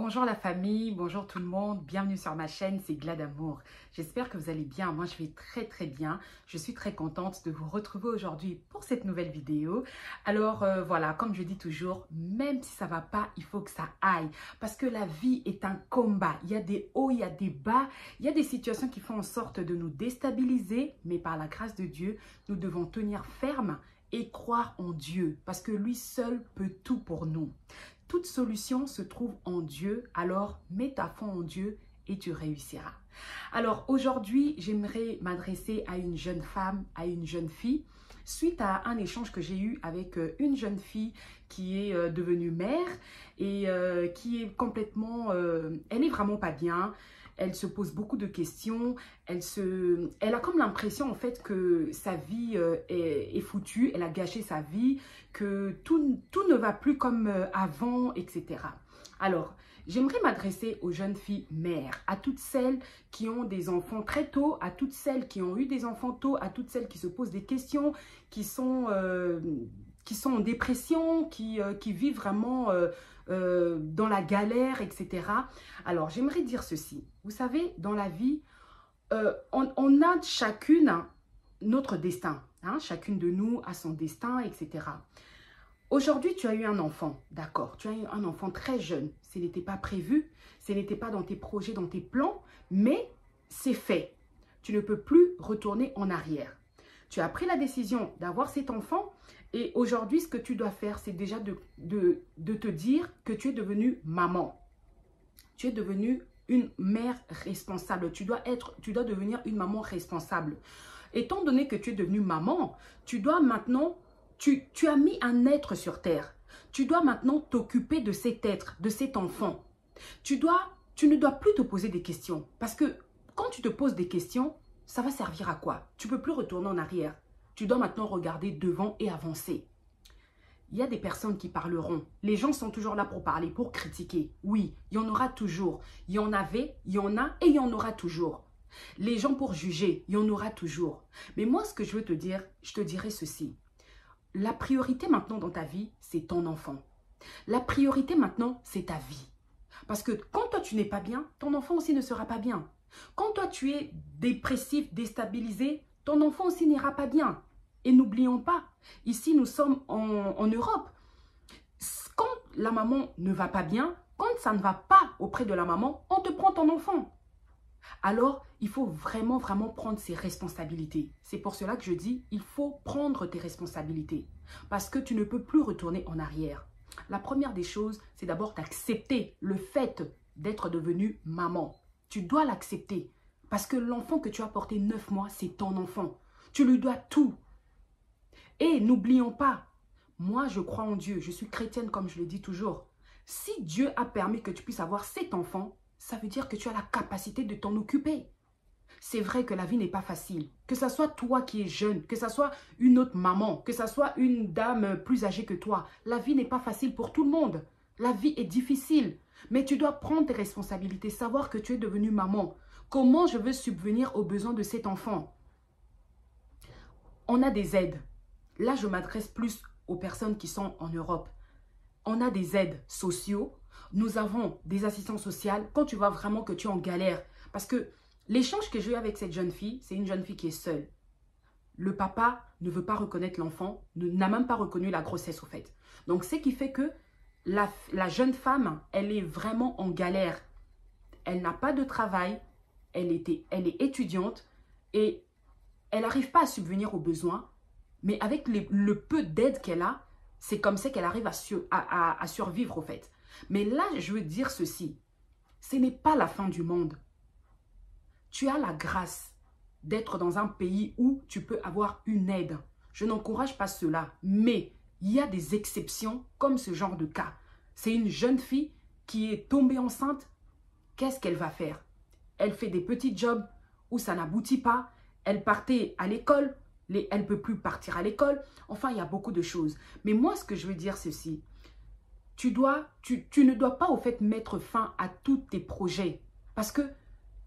Bonjour la famille, bonjour tout le monde, bienvenue sur ma chaîne, c'est Gla d'amour. J'espère que vous allez bien, moi je vais très bien. Je suis très contente de vous retrouver aujourd'hui pour cette nouvelle vidéo. Alors voilà, comme je dis toujours, même si ça va pas, il faut que ça aille. Parce que la vie est un combat, il y a des hauts, il y a des bas, il y a des situations qui font en sorte de nous déstabiliser. Mais par la grâce de Dieu, nous devons tenir ferme et croire en Dieu. Parce que lui seul peut tout pour nous. Toute solution se trouve en Dieu, alors mets ta foi en Dieu et tu réussiras. Alors aujourd'hui, j'aimerais m'adresser à une jeune femme, à une jeune fille, suite à un échange que j'ai eu avec une jeune fille qui est devenue mère et qui est complètement, elle est vraiment pas bien. Elle se pose beaucoup de questions, elle a comme l'impression en fait que sa vie est foutue, elle a gâché sa vie, que tout ne va plus comme avant, etc. Alors, j'aimerais m'adresser aux jeunes filles mères, à toutes celles qui ont des enfants très tôt, à toutes celles qui ont eu des enfants tôt, à toutes celles qui se posent des questions, qui sont en dépression, qui vivent vraiment dans la galère, etc. Alors, j'aimerais dire ceci. Vous savez, dans la vie, on a chacune notre destin. Hein? Chacune de nous a son destin, etc. Aujourd'hui, tu as eu un enfant, d'accord. Tu as eu un enfant très jeune. Ce n'était pas prévu, ce n'était pas dans tes projets, dans tes plans, mais c'est fait. Tu ne peux plus retourner en arrière. Tu as pris la décision d'avoir cet enfant et aujourd'hui, ce que tu dois faire, c'est déjà de te dire que tu es devenue maman. Tu es devenue une mère responsable. Tu dois devenir une maman responsable. Étant donné que tu es devenue maman, tu dois maintenant, tu as mis un être sur terre. Tu dois maintenant t'occuper de cet être, de cet enfant. Tu ne dois plus te poser des questions. Parce que quand tu te poses des questions, ça va servir à quoi? Tu ne peux plus retourner en arrière. Tu dois maintenant regarder devant et avancer. Il y a des personnes qui parleront. Les gens sont toujours là pour parler, pour critiquer. Oui, il y en aura toujours. Il y en avait, il y en a et il y en aura toujours. Les gens pour juger, il y en aura toujours. Mais moi, ce que je veux te dire, je te dirai ceci. La priorité maintenant dans ta vie, c'est ton enfant. La priorité maintenant, c'est ta vie. Parce que quand toi, tu n'es pas bien, ton enfant aussi ne sera pas bien. Quand toi, tu es dépressif, déstabilisé, ton enfant aussi n'ira pas bien. Et n'oublions pas, ici, nous sommes en Europe. Quand la maman ne va pas bien, quand ça ne va pas auprès de la maman, on te prend ton enfant. Alors, il faut vraiment prendre ses responsabilités. C'est pour cela que je dis, il faut prendre tes responsabilités. Parce que tu ne peux plus retourner en arrière. La première des choses, c'est d'abord d'accepter le fait d'être devenue maman. Tu dois l'accepter. Parce que l'enfant que tu as porté 9 mois, c'est ton enfant. Tu lui dois tout. Et n'oublions pas, moi je crois en Dieu, je suis chrétienne comme je le dis toujours. Si Dieu a permis que tu puisses avoir cet enfant, ça veut dire que tu as la capacité de t'en occuper. C'est vrai que la vie n'est pas facile. Que ce soit toi qui es jeune, que ce soit une autre maman, que ce soit une dame plus âgée que toi. La vie n'est pas facile pour tout le monde. La vie est difficile. Mais tu dois prendre tes responsabilités, savoir que tu es devenue maman. Comment je veux subvenir aux besoins de cet enfant? On a des aides. Là, je m'adresse plus aux personnes qui sont en Europe. On a des aides sociaux. Nous avons des assistants sociaux quand tu vois vraiment que tu es en galère. Parce que l'échange que j'ai eu avec cette jeune fille, c'est une jeune fille qui est seule. Le papa ne veut pas reconnaître l'enfant, n'a même pas reconnu la grossesse au fait. Donc, ce qui fait que la jeune femme, elle est vraiment en galère. Elle n'a pas de travail, elle est étudiante et elle n'arrive pas à subvenir aux besoins. Mais avec le peu d'aide qu'elle a, c'est comme ça qu'elle arrive à survivre au fait. Mais là, je veux dire ceci. Ce n'est pas la fin du monde. Tu as la grâce d'être dans un pays où tu peux avoir une aide. Je n'encourage pas cela. Mais il y a des exceptions comme ce genre de cas. C'est une jeune fille qui est tombée enceinte. Qu'est-ce qu'elle va faire? Elle fait des petits jobs où ça n'aboutit pas. Elle partait à l'école. Elle ne peut plus partir à l'école. Enfin, il y a beaucoup de choses. Mais moi, ce que je veux dire, c'est ceci. Tu ne dois pas, au fait, mettre fin à tous tes projets. Parce que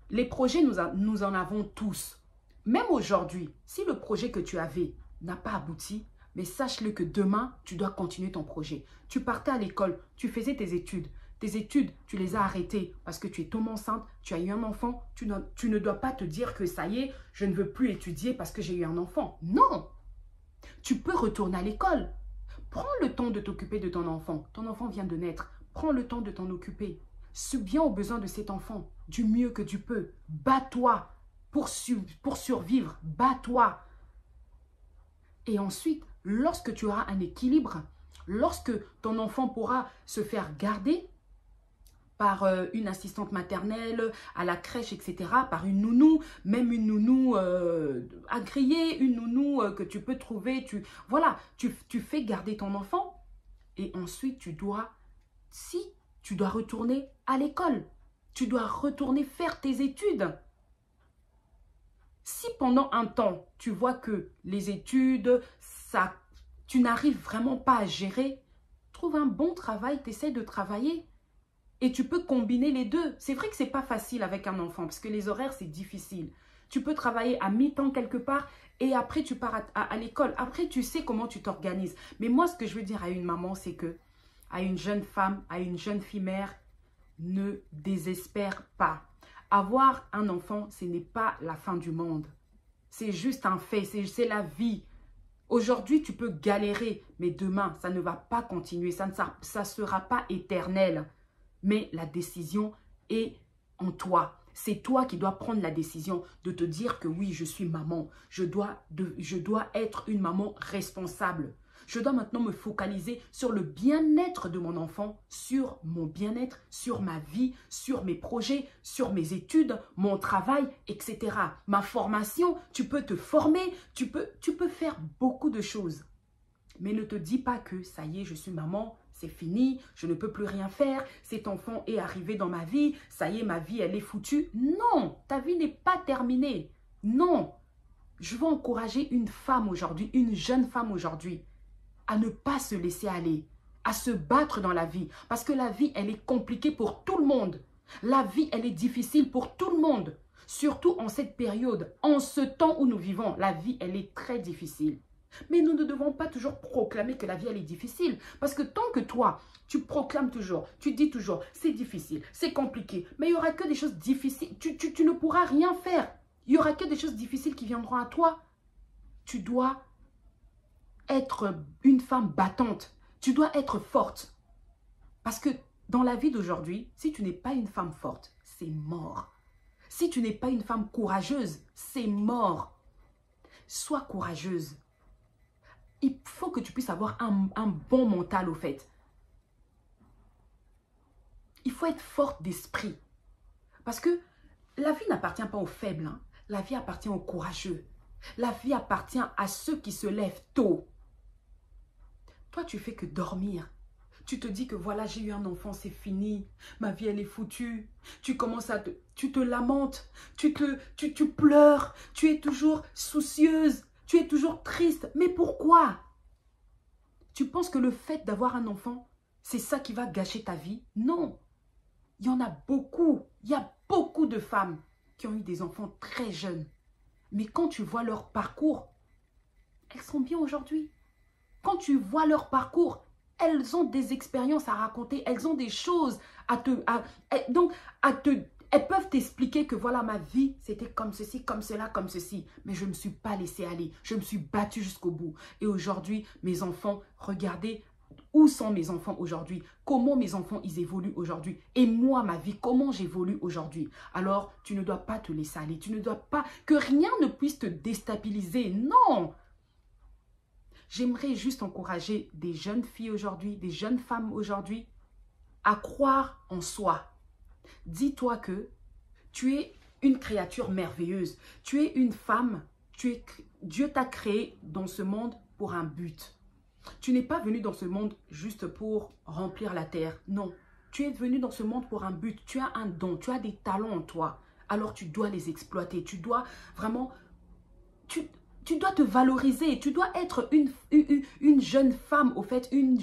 les projets, nous en avons tous. Même aujourd'hui, si le projet que tu avais n'a pas abouti, mais sache-le que demain, tu dois continuer ton projet. Tu partais à l'école, tu faisais tes études. Tes études, tu les as arrêtées parce que tu es tombée enceinte, tu as eu un enfant. Tu ne dois pas te dire que ça y est, je ne veux plus étudier parce que j'ai eu un enfant. Non! Tu peux retourner à l'école. Prends le temps de t'occuper de ton enfant. Ton enfant vient de naître. Prends le temps de t'en occuper. Subviens aux besoins de cet enfant du mieux que tu peux. Bats-toi pour survivre. Bats-toi. Et ensuite, lorsque tu auras un équilibre, lorsque ton enfant pourra se faire garder par une assistante maternelle, à la crèche, etc., par une nounou, même une nounou agréée, une nounou que tu peux trouver. Voilà, tu fais garder ton enfant et ensuite tu dois retourner à l'école. Tu dois retourner faire tes études. Si pendant un temps, tu vois que les études, tu n'arrives vraiment pas à gérer, trouve un bon travail, tu essaies de travailler. Et tu peux combiner les deux. C'est vrai que ce n'est pas facile avec un enfant parce que les horaires, c'est difficile. Tu peux travailler à mi-temps quelque part et après, tu pars à l'école. Après, tu sais comment tu t'organises. Mais moi, ce que je veux dire à une maman, c'est que à une jeune femme, à une jeune fille mère, ne désespère pas. Avoir un enfant, ce n'est pas la fin du monde. C'est juste un fait, c'est la vie. Aujourd'hui, tu peux galérer, mais demain, ça ne va pas continuer. Ça ne sera pas éternel. Mais la décision est en toi. C'est toi qui dois prendre la décision de te dire que oui, je suis maman. Je dois être une maman responsable. Je dois maintenant me focaliser sur le bien-être de mon enfant, sur mon bien-être, sur ma vie, sur mes projets, sur mes études, mon travail, etc. Ma formation, tu peux te former, tu peux faire beaucoup de choses. Mais ne te dis pas que ça y est, je suis maman, c'est fini, je ne peux plus rien faire, cet enfant est arrivé dans ma vie, ça y est, ma vie, elle est foutue. Non, ta vie n'est pas terminée. Non, je veux encourager une femme aujourd'hui, une jeune femme aujourd'hui, à ne pas se laisser aller, à se battre dans la vie. Parce que la vie, elle est compliquée pour tout le monde. La vie, elle est difficile pour tout le monde. Surtout en cette période, en ce temps où nous vivons, la vie, elle est très difficile. Mais nous ne devons pas toujours proclamer que la vie, elle est difficile. Parce que tant que toi, tu proclames toujours, tu dis toujours, c'est difficile, c'est compliqué, mais il n'y aura que des choses difficiles. Tu ne pourras rien faire. Il n'y aura que des choses difficiles qui viendront à toi. Tu dois être une femme battante. Tu dois être forte. Parce que dans la vie d'aujourd'hui, si tu n'es pas une femme forte, c'est mort. Si tu n'es pas une femme courageuse, c'est mort. Sois courageuse. Il faut que tu puisses avoir un bon mental au fait. Il faut être forte d'esprit. Parce que la vie n'appartient pas aux faibles. Hein. La vie appartient aux courageux. La vie appartient à ceux qui se lèvent tôt. Toi, tu fais que dormir. Tu te dis que voilà, j'ai eu un enfant, c'est fini. Ma vie, elle est foutue. Tu commences tu te lamentes. Tu pleures. Tu es toujours soucieuse. Tu es toujours triste. Mais pourquoi? Tu penses que le fait d'avoir un enfant, c'est ça qui va gâcher ta vie? Non. Il y en a beaucoup. Il y a beaucoup de femmes qui ont eu des enfants très jeunes. Mais quand tu vois leur parcours, elles sont bien aujourd'hui. Quand tu vois leur parcours, elles ont des expériences à raconter. Elles ont des choses elles peuvent t'expliquer que voilà, ma vie, c'était comme ceci, comme cela, comme ceci. Mais je ne me suis pas laissée aller. Je me suis battue jusqu'au bout. Et aujourd'hui, mes enfants, regardez où sont mes enfants aujourd'hui. Comment mes enfants, ils évoluent aujourd'hui. Et moi, ma vie, comment j'évolue aujourd'hui. Alors, tu ne dois pas te laisser aller. Tu ne dois pas que rien ne puisse te déstabiliser. Non! J'aimerais juste encourager des jeunes filles aujourd'hui, des jeunes femmes aujourd'hui, à croire en soi. Dis-toi que tu es une créature merveilleuse. Tu es une femme. Dieu t'a créé dans ce monde pour un but. Tu n'es pas venu dans ce monde juste pour remplir la terre. Non. Tu es venu dans ce monde pour un but. Tu as un don. Tu as des talents en toi. Alors tu dois les exploiter. Tu dois vraiment... Tu dois te valoriser, tu dois être une jeune femme, au fait, une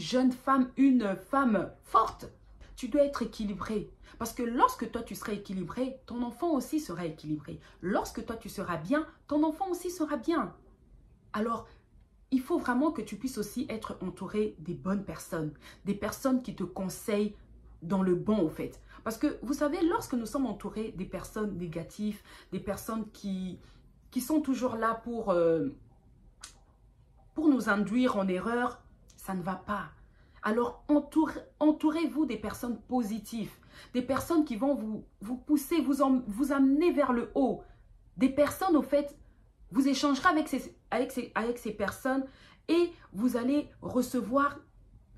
femme forte. Tu dois être équilibrée. Parce que lorsque toi, tu seras équilibré, ton enfant aussi sera équilibré. Lorsque toi, tu seras bien, ton enfant aussi sera bien. Alors, il faut vraiment que tu puisses aussi être entouré des bonnes personnes. Des personnes qui te conseillent dans le bon au fait. Parce que vous savez, lorsque nous sommes entourés des personnes négatives, des personnes qui sont toujours là pour nous induire en erreur, ça ne va pas. Alors, entourez-vous des personnes positives, des personnes qui vont vous pousser, vous amener vers le haut. Des personnes, au fait, vous échangerez avec ces personnes et vous allez recevoir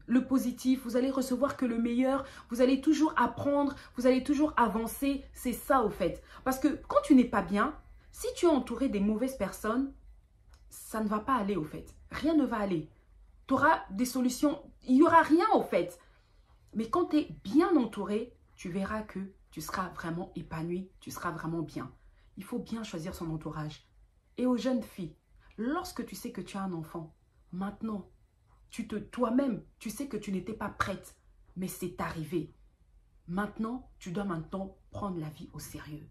le positif, vous allez recevoir que le meilleur, vous allez toujours apprendre, vous allez toujours avancer. C'est ça, au fait. Parce que quand tu n'es pas bien, si tu es entouré des mauvaises personnes, ça ne va pas aller, au fait. Rien ne va aller. Tu auras des solutions. Il n'y aura rien, au fait. Mais quand tu es bien entouré, tu verras que tu seras vraiment épanoui, tu seras vraiment bien. Il faut bien choisir son entourage. Et aux jeunes filles, lorsque tu sais que tu as un enfant, maintenant, toi-même, tu sais que tu n'étais pas prête, mais c'est arrivé. Maintenant, tu dois prendre la vie au sérieux.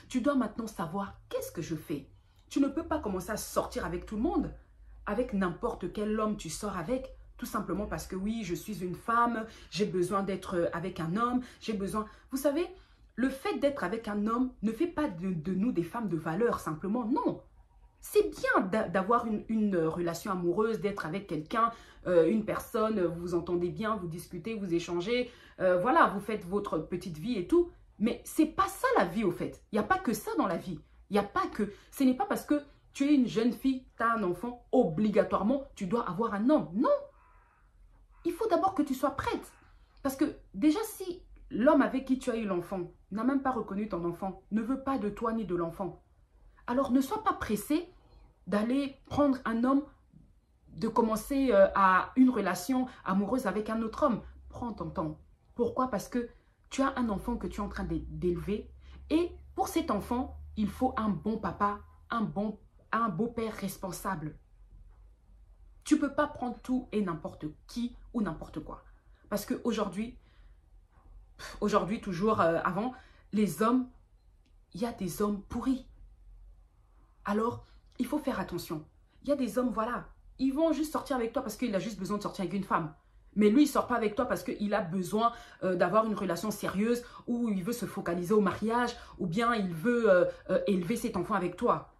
Tu dois maintenant savoir qu'est-ce que je fais. Tu ne peux pas commencer à sortir avec tout le monde, avec n'importe quel homme tu sors avec, tout simplement parce que oui, je suis une femme, j'ai besoin d'être avec un homme, j'ai besoin... Vous savez, le fait d'être avec un homme ne fait pas de nous des femmes de valeur, simplement, non. C'est bien d'avoir une relation amoureuse, d'être avec quelqu'un, une personne, vous vous entendez bien, vous discutez, vous échangez, voilà, vous faites votre petite vie et tout. Mais c'est pas ça la vie au fait. Il n'y a pas que ça dans la vie. Il n'y a pas que... Ce n'est pas parce que tu es une jeune fille, tu as un enfant, obligatoirement, tu dois avoir un homme. Non. Il faut d'abord que tu sois prête. Parce que déjà, si l'homme avec qui tu as eu l'enfant n'a même pas reconnu ton enfant, ne veut pas de toi ni de l'enfant, alors ne sois pas pressé d'aller prendre un homme, de commencer à une relation amoureuse avec un autre homme. Prends ton temps. Pourquoi? Parce que tu as un enfant que tu es en train d'élever et pour cet enfant, il faut un bon papa, un beau-père responsable. Tu ne peux pas prendre tout et n'importe qui ou n'importe quoi. Parce qu'aujourd'hui, toujours avant, les hommes, il y a des hommes pourris. Alors, il faut faire attention. Il y a des hommes, voilà, ils vont juste sortir avec toi parce qu'il a juste besoin de sortir avec une femme. Mais lui, il ne sort pas avec toi parce qu'il a besoin d'avoir une relation sérieuse ou il veut se focaliser au mariage ou bien il veut élever cet enfant avec toi.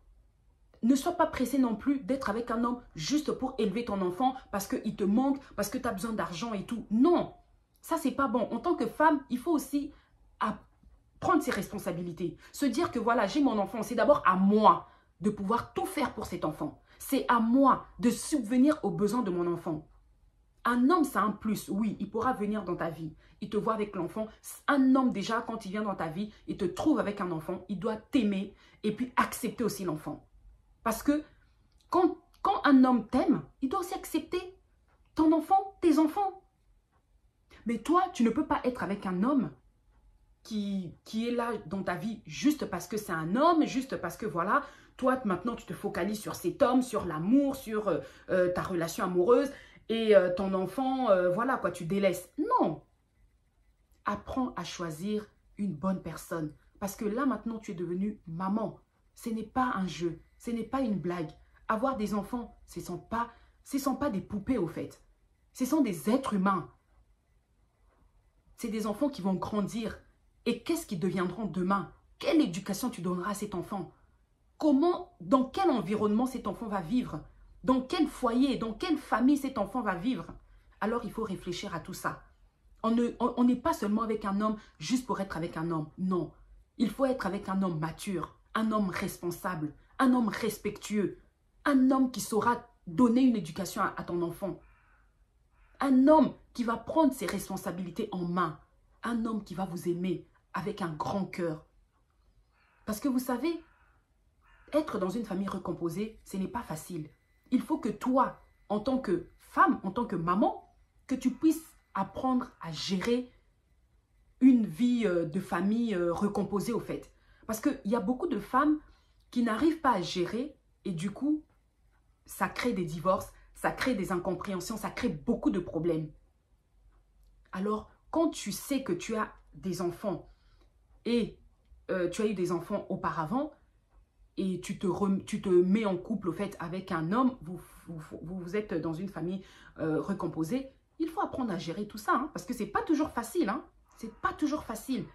Ne sois pas pressé non plus d'être avec un homme juste pour élever ton enfant parce qu'il te manque, parce que tu as besoin d'argent et tout. Non, ça, c'est pas bon. En tant que femme, il faut aussi prendre ses responsabilités. Se dire que voilà, j'ai mon enfant, c'est d'abord à moi de pouvoir tout faire pour cet enfant. C'est à moi de subvenir aux besoins de mon enfant. Un homme, c'est un plus. Oui, il pourra venir dans ta vie. Il te voit avec l'enfant. Un homme, déjà, quand il vient dans ta vie, il te trouve avec un enfant. Il doit t'aimer et puis accepter aussi l'enfant. Parce que quand un homme t'aime, il doit aussi accepter ton enfant, tes enfants. Mais toi, tu ne peux pas être avec un homme qui est là dans ta vie juste parce que c'est un homme, juste parce que voilà, toi maintenant tu te focalises sur cet homme, sur l'amour, sur ta relation amoureuse et ton enfant, voilà quoi, tu délaisses. Non, apprends à choisir une bonne personne parce que là maintenant tu es devenue maman. Ce n'est pas un jeu, ce n'est pas une blague. Avoir des enfants, ce ne sont pas des poupées au fait. Ce sont des êtres humains. C'est des enfants qui vont grandir. Et qu'est-ce qu'ils deviendront demain? Quelle éducation tu donneras à cet enfant? Comment, dans quel environnement cet enfant va vivre? Dans quel foyer, dans quelle famille cet enfant va vivre? Alors, il faut réfléchir à tout ça. On n'est pas seulement avec un homme juste pour être avec un homme. Non, il faut être avec un homme mature, un homme responsable, un homme respectueux, un homme qui saura donner une éducation à ton enfant. Un homme qui va prendre ses responsabilités en main. Un homme qui va vous aimer avec un grand cœur. Parce que vous savez, être dans une famille recomposée, ce n'est pas facile. Il faut que toi, en tant que femme, en tant que maman, que tu puisses apprendre à gérer une vie de famille recomposée au fait. Parce qu'il y a beaucoup de femmes qui n'arrivent pas à gérer et du coup, ça crée des divorces, ça crée des incompréhensions, ça crée beaucoup de problèmes. Alors, quand tu sais que tu as des enfants et tu as eu des enfants auparavant et tu te mets en couple au fait avec un homme, vous êtes dans une famille recomposée, il faut apprendre à gérer tout ça hein, parce que ce n'est pas toujours facile. Hein. C'est pas toujours facile.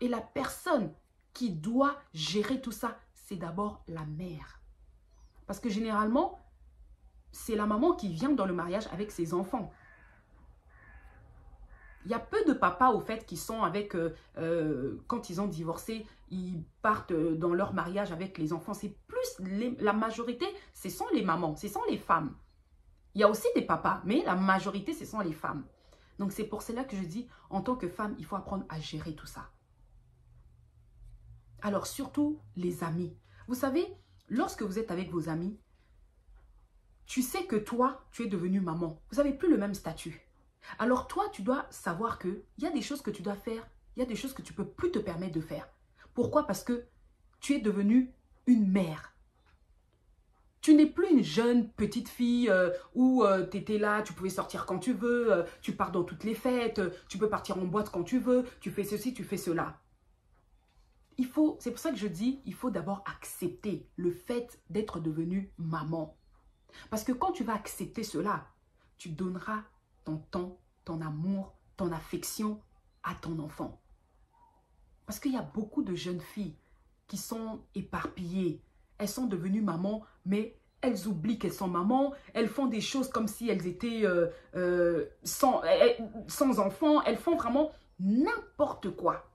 Et la personne qui doit gérer tout ça, c'est d'abord la mère. Parce que généralement, c'est la maman qui vient dans le mariage avec ses enfants. Il y a peu de papas, au fait, qui sont avec, quand ils ont divorcé, ils partent dans leur mariage avec les enfants. C'est plus, la majorité, ce sont les mamans, ce sont les femmes. Il y a aussi des papas, mais la majorité, ce sont les femmes. Donc, c'est pour cela que je dis, en tant que femme, il faut apprendre à gérer tout ça. Alors, surtout, les amis. Vous savez, lorsque vous êtes avec vos amis, tu sais que toi, tu es devenue maman. Vous n'avez plus le même statut. Alors toi, tu dois savoir qu'il y a des choses que tu dois faire, il y a des choses que tu ne peux plus te permettre de faire. Pourquoi? Parce que tu es devenue une mère. Tu n'es plus une jeune petite fille où tu étais là, tu pouvais sortir quand tu veux, tu pars dans toutes les fêtes, tu peux partir en boîte quand tu veux, tu fais ceci, tu fais cela. C'est pour ça que je dis, il faut d'abord accepter le fait d'être devenue maman. Parce que quand tu vas accepter cela, tu donneras ton temps, ton amour, ton affection à ton enfant. Parce qu'il y a beaucoup de jeunes filles qui sont éparpillées. Elles sont devenues mamans, mais elles oublient qu'elles sont mamans. Elles font des choses comme si elles étaient sans enfants. Elles font vraiment n'importe quoi.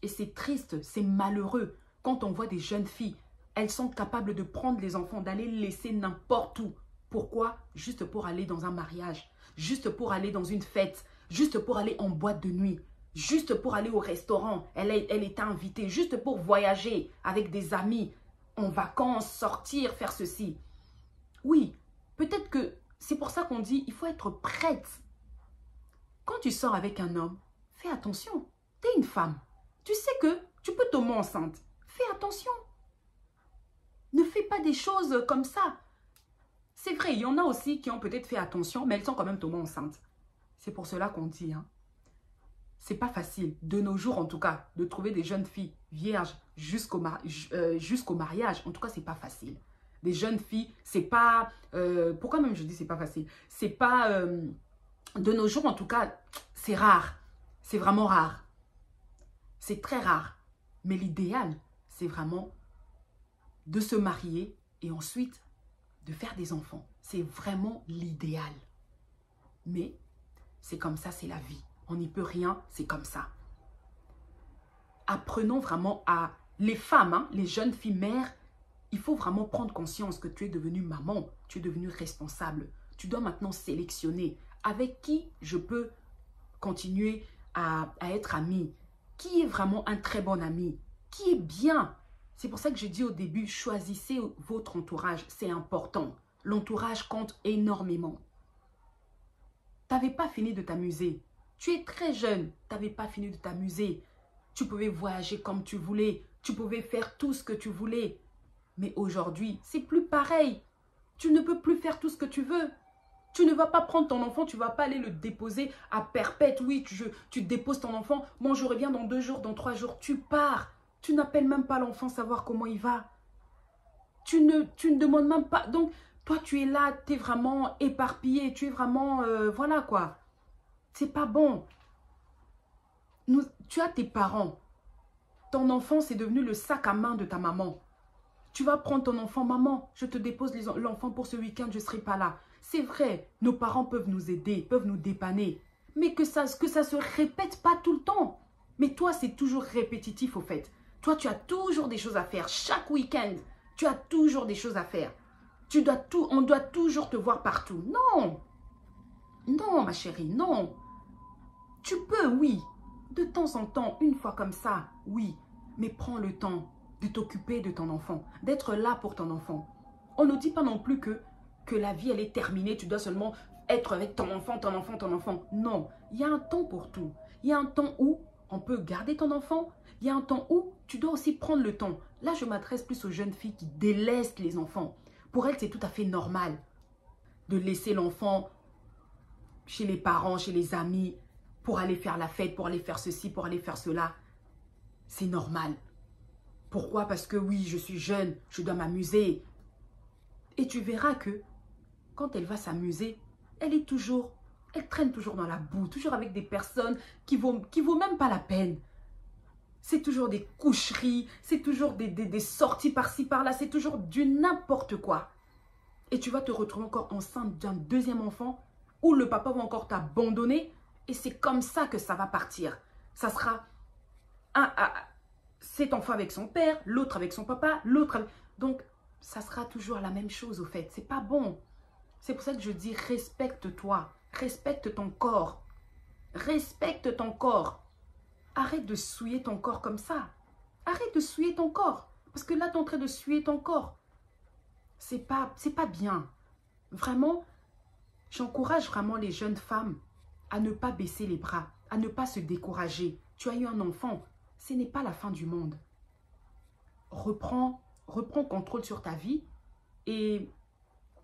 Et c'est triste, c'est malheureux quand on voit des jeunes filles. Elles sont capables de prendre les enfants, d'aller les laisser n'importe où. Pourquoi? Juste pour aller dans un mariage, juste pour aller dans une fête, juste pour aller en boîte de nuit, juste pour aller au restaurant. Elle était invitée, juste pour voyager avec des amis, en vacances, sortir, faire ceci. Oui, peut-être que c'est pour ça qu'on dit il faut être prête. Quand tu sors avec un homme, fais attention. Tu es une femme. Tu sais que tu peux tomber enceinte. Fais attention. Ne fais pas des choses comme ça. C'est vrai, il y en a aussi qui ont peut-être fait attention, mais elles sont quand même tombées enceintes. C'est pour cela qu'on dit, hein, c'est pas facile, de nos jours en tout cas, de trouver des jeunes filles vierges jusqu'au mariage. En tout cas, c'est pas facile. Des jeunes filles, c'est pas... pourquoi même je dis c'est pas facile? C'est pas... de nos jours en tout cas, c'est rare. C'est vraiment rare. C'est très rare. Mais l'idéal, c'est vraiment de se marier et ensuite de faire des enfants. C'est vraiment l'idéal. Mais c'est comme ça, c'est la vie. On n'y peut rien, c'est comme ça. Apprenons vraiment à... Les femmes, hein, les jeunes filles mères, il faut vraiment prendre conscience que tu es devenue maman, tu es devenue responsable. Tu dois maintenant sélectionner avec qui je peux continuer à être amie. Qui est vraiment un très bon ami? Qui est bien? C'est pour ça que je dis au début, choisissez votre entourage, c'est important. L'entourage compte énormément. Tu n'avais pas fini de t'amuser. Tu es très jeune, tu n'avais pas fini de t'amuser. Tu pouvais voyager comme tu voulais, tu pouvais faire tout ce que tu voulais. Mais aujourd'hui, c'est plus pareil. Tu ne peux plus faire tout ce que tu veux. Tu ne vas pas prendre ton enfant, tu ne vas pas aller le déposer à perpète. Oui, tu déposes ton enfant. Bon, je reviens dans 2 jours, dans 3 jours. Tu pars. Tu n'appelles même pas l'enfant savoir comment il va. Tu ne demandes même pas. Donc, toi, tu es là, tu es vraiment éparpillé. Tu es vraiment... voilà quoi. C'est pas bon. Tu as tes parents. Ton enfant, c'est devenu le sac à main de ta maman. Tu vas prendre ton enfant, maman, je te dépose l'enfant pour ce week-end, je ne serai pas là. C'est vrai, nos parents peuvent nous aider, peuvent nous dépanner. Mais que ça se répète pas tout le temps. Mais toi, c'est toujours répétitif au fait. Toi, tu as toujours des choses à faire. Chaque week-end, tu as toujours des choses à faire. On doit toujours te voir partout. Non. Non, ma chérie, non. Tu peux, oui. De temps en temps, une fois comme ça, oui. Mais prends le temps de t'occuper de ton enfant, d'être là pour ton enfant. On ne dit pas non plus que la vie, elle est terminée. Tu dois seulement être avec ton enfant, ton enfant, ton enfant. Non, il y a un temps pour tout. Il y a un temps où on peut garder ton enfant. Il y a un temps où tu dois aussi prendre le temps. Là, je m'adresse plus aux jeunes filles qui délaissent les enfants. Pour elles, c'est tout à fait normal de laisser l'enfant chez les parents, chez les amis, pour aller faire la fête, pour aller faire ceci, pour aller faire cela. C'est normal. Pourquoi? Parce que oui, je suis jeune, je dois m'amuser. Et tu verras que quand elle va s'amuser, elle est toujours Elle traîne toujours dans la boue, toujours avec des personnes qui vaut même pas la peine. C'est toujours des coucheries, c'est toujours des sorties par-ci, par-là, c'est toujours du n'importe quoi. Et tu vas te retrouver encore enceinte d'un deuxième enfant où le papa va encore t'abandonner et c'est comme ça que ça va partir. Ça sera cet enfant avec son père, l'autre avec son papa, l'autre avec... Donc, ça sera toujours la même chose au fait. C'est pas bon. C'est pour ça que je dis respecte-toi, respecte ton corps, respecte ton corps. Arrête de souiller ton corps comme ça. Arrête de souiller ton corps. Parce que là, tu es en train de souiller ton corps. C'est pas bien. Vraiment, j'encourage vraiment les jeunes femmes à ne pas baisser les bras, à ne pas se décourager. Tu as eu un enfant, ce n'est pas la fin du monde. Reprends contrôle sur ta vie et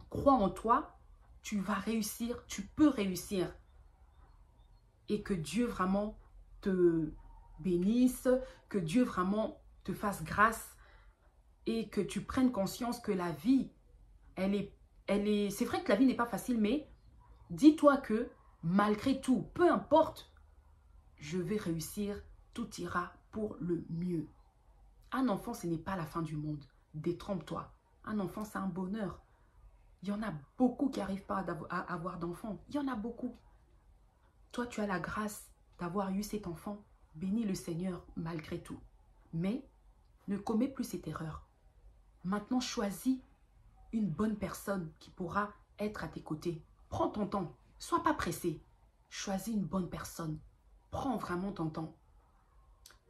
crois en toi. Tu vas réussir, tu peux réussir. Et que Dieu vraiment te bénisse, que Dieu vraiment te fasse grâce et que tu prennes conscience que la vie, c'est vrai que la vie n'est pas facile, mais dis-toi que malgré tout, peu importe, je vais réussir, tout ira pour le mieux. Un enfant, ce n'est pas la fin du monde. Détrompe-toi. Un enfant, c'est un bonheur. Il y en a beaucoup qui n'arrivent pas à avoir d'enfants. Il y en a beaucoup. Toi, tu as la grâce d'avoir eu cet enfant. Bénis le Seigneur malgré tout. Mais ne commets plus cette erreur. Maintenant, choisis une bonne personne qui pourra être à tes côtés. Prends ton temps. Sois pas pressé. Choisis une bonne personne. Prends vraiment ton temps.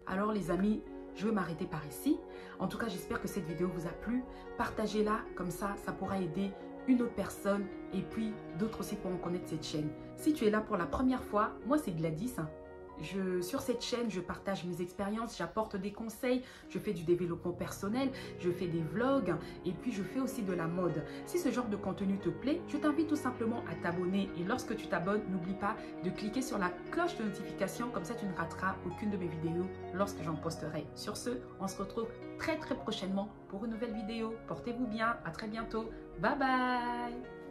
Alors les amis, je vais m'arrêter par ici. En tout cas, j'espère que cette vidéo vous a plu. Partagez-la, comme ça pourra aider une autre personne et puis d'autres aussi pourront connaître cette chaîne. Si tu es là pour la première fois, moi c'est Gladys. Sur cette chaîne, je partage mes expériences, j'apporte des conseils, je fais du développement personnel, je fais des vlogs et puis je fais aussi de la mode. Si ce genre de contenu te plaît, je t'invite tout simplement à t'abonner et lorsque tu t'abonnes, n'oublie pas de cliquer sur la cloche de notification, comme ça tu ne rateras aucune de mes vidéos lorsque j'en posterai. Sur ce, on se retrouve très prochainement pour une nouvelle vidéo. Portez-vous bien, à très bientôt. Bye bye.